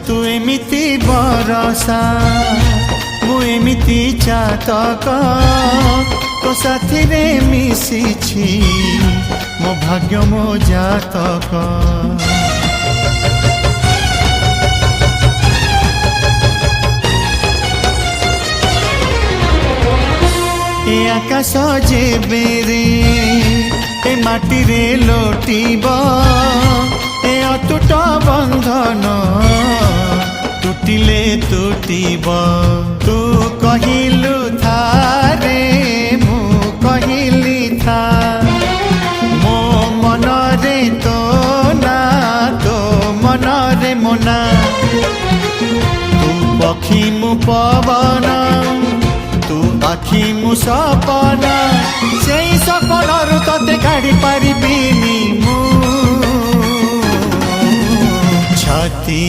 तू एमिति बरसा मु एमिति चातक तो साथी रे मिशिछि मो भाग्य मो जातक। ए आकाश जेबे रे ए माटी रे लोटिब ए अटूट बंधन टूटिले टूटिब। तू कहिलु था रे मु कहिली था मो मन रे तो ना तो मन रे मोना। तू पक्षी मु पवन तू आखि मु सपना से सपनरु तते काढ़ी पारिबिनी मु छाती।